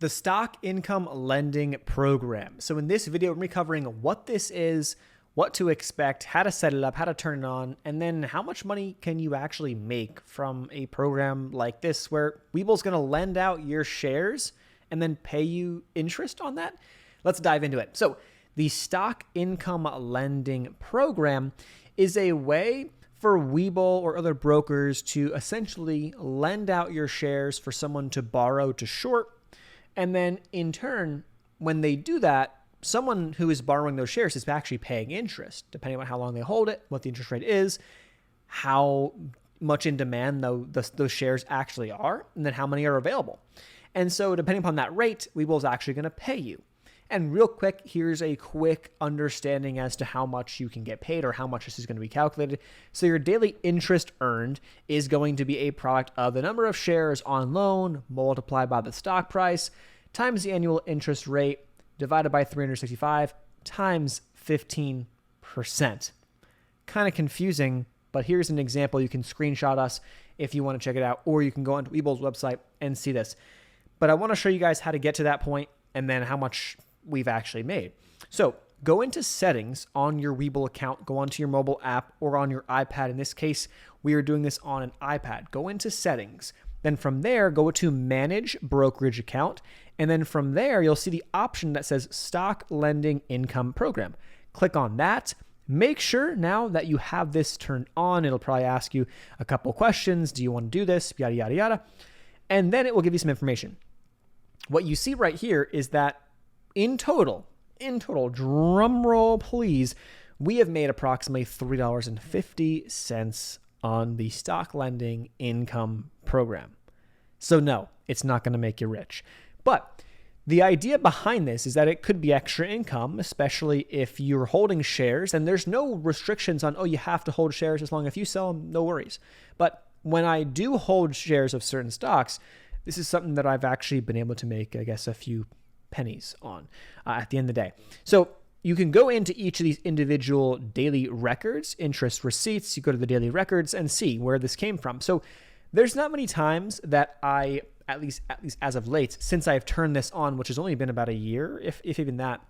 The stock income lending program. So in this video, we're covering what this is, what to expect, how to set it up, how to turn it on, and then how much money can you actually make from a program like this where Webull's going to lend out your shares and then pay you interest on that. Let's dive into it. So the stock income lending program is a way for Webull or other brokers to essentially lend out your shares for someone to borrow to short. And then in turn, when they do that, someone who is borrowing those shares is actually paying interest, depending on how long they hold it, what the interest rate is, how much in demand those shares actually are, and then how many are available. And so depending upon that rate, Webull is actually going to pay you. And real quick, here's a quick understanding as to how much you can get paid or how much this is going to be calculated. So your daily interest earned is going to be a product of the number of shares on loan multiplied by the stock price times the annual interest rate divided by 365 times 15%. Kind of confusing, but here's an example. You can screenshot us if you want to check it out, or you can go onto Webull's website and see this. But I want to show you guys how to get to that point and then how much we've actually made. So go into settings on your Webull account, go onto your mobile app or on your iPad. In this case, we are doing this on an iPad. Go into settings. Then from there, go to manage brokerage account. And then from there, you'll see the option that says stock lending income program. Click on that. Make sure now that you have this turned on. It'll probably ask you a couple questions. Do you want to do this? Yada, yada, yada. And then it will give you some information. What you see right here is that in total, drum roll please, we have made approximately $3.50 on the stock lending income program. So no, it's not going to make you rich. But the idea behind this is that it could be extra income, especially if you're holding shares, and there's no restrictions on, oh, you have to hold shares as long as you sell them, no worries. But when I do hold shares of certain stocks, this is something that I've actually been able to make, I guess, a few pennies on at the end of the day. So you can go into each of these individual daily records, interest receipts. You go to the daily records and see where this came from. So there's not many times that I, at least as of late, since I've turned this on, which has only been about a year, if even that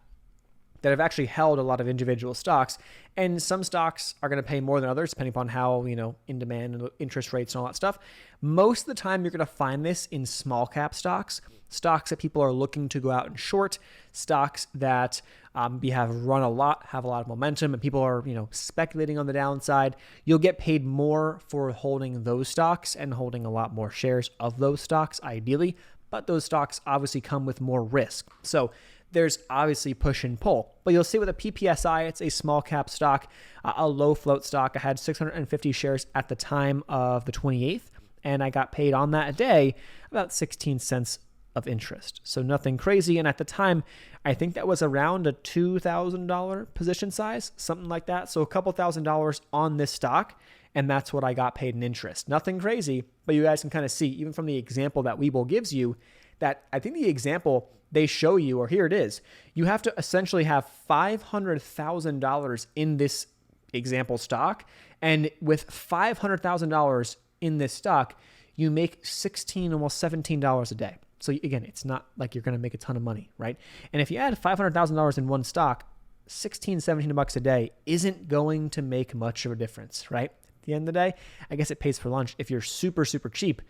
I've actually held a lot of individual stocks. And some stocks are going to pay more than others, depending upon how, in demand and interest rates and all that stuff. Most of the time, you're going to find this in small cap stocks that people are looking to go out and short, stocks that have run a lot, have a lot of momentum, and people are, speculating on the downside. You'll get paid more for holding those stocks and holding a lot more shares of those stocks, ideally. But those stocks obviously come with more risk. So there's obviously push and pull. But you'll see with a PPSI, it's a small cap stock, a low float stock. I had 650 shares at the time of the 28th, and I got paid on that day about 16 cents of interest. So nothing crazy. And at the time, I think that was around a $2,000 position size, something like that. So a couple $1,000s on this stock. And that's what I got paid in interest. Nothing crazy, but you guys can kind of see, even from the example that Webull gives you, that I think the example they show you, or here it is, you have to essentially have $500,000 in this example stock. And with $500,000 in this stock, you make $16, almost $17 a day. So again, it's not like you're going to make a ton of money, right? And if you add $500,000 in one stock, 16, 17 bucks a day isn't going to make much of a difference, right? At the end of the day, I guess it pays for lunch if you're super, super cheap,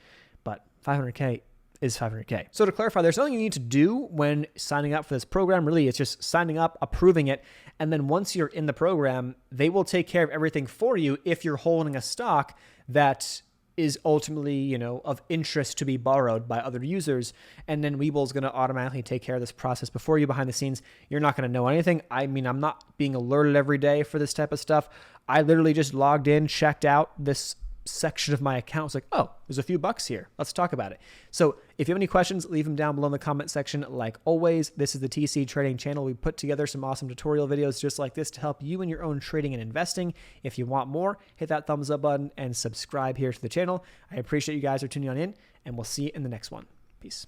but 500K is 500K. So to clarify, there's nothing you need to do when signing up for this program. Really, it's just signing up, approving it, and then once you're in the program, they will take care of everything for you if you're holding a stock that is ultimately, of interest to be borrowed by other users. And then Webull is going to automatically take care of this process before you behind the scenes. You're not going to know anything. I mean, I'm not being alerted every day for this type of stuff. I literally just logged in, checked out this section of my account. It's like, oh, there's a few bucks here. Let's talk about it. So if you have any questions, leave them down below in the comment section. Like always, this is the TC Trading Channel. We put together some awesome tutorial videos just like this to help you in your own trading and investing. If you want more, hit that thumbs up button and subscribe here to the channel. I appreciate you guys are tuning on in, and we'll see you in the next one. Peace.